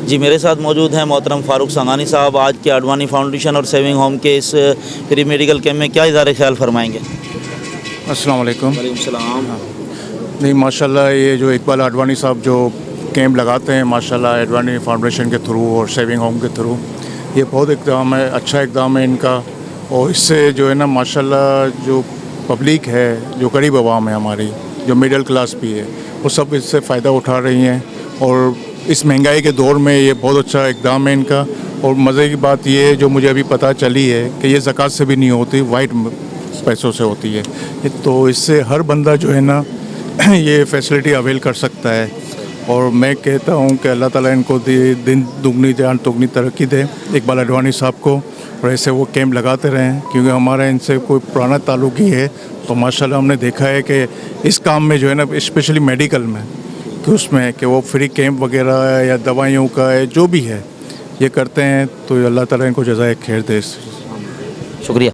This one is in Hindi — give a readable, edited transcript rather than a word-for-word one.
जी, मेरे साथ मौजूद हैं मोहतरम फ़ारूक संगानी साहब। आज के आडवाणी फाउंडेशन और सेविंग होम के इस फ्री मेडिकल कैंप में क्या इज़हार ख्याल फरमाएंगे? अस्सलाम वालेकुम। वालेकुम सलाम। नहीं, माशाल्लाह ये जो इकबाल आडवाणी साहब जो कैंप लगाते हैं माशाल्लाह आडवाणी फाउंडेशन के थ्रू और सेविंग होम के थ्रू, ये बहुत इक़दाम है, अच्छा इक़दाम है इनका। और इससे जो है ना माशाल्लाह जो पब्लिक है, जो गरीब आवाम है हमारी, जो मिडिल क्लास भी है, वो सब इससे फ़ायदा उठा रही हैं। और इस महंगाई के दौर में ये बहुत अच्छा इक़दाम है इनका। और मज़े की बात ये है जो मुझे अभी पता चली है कि ये ज़कात से भी नहीं होती, वाइट पैसों से होती है। तो इससे हर बंदा जो है ना ये फैसिलिटी अवेल कर सकता है। और मैं कहता हूँ कि अल्लाह ताला इनको दिन दुगनी जान तुगनी तरक्की दे, इकबाल आडवाणी साहब को। और ऐसे वो कैंप लगाते रहें, क्योंकि हमारा इनसे कोई पुराना ताल्लुक़ ही है। तो माशाल्लाह हमने देखा है कि इस काम में जो है ना, स्पेशली मेडिकल में, कि उसमें कि वो फ्री कैंप वगैरह या दवाइयों का है जो भी है ये करते हैं। तो अल्लाह ताला इनको जज़ाए खैर दे। शुक्रिया।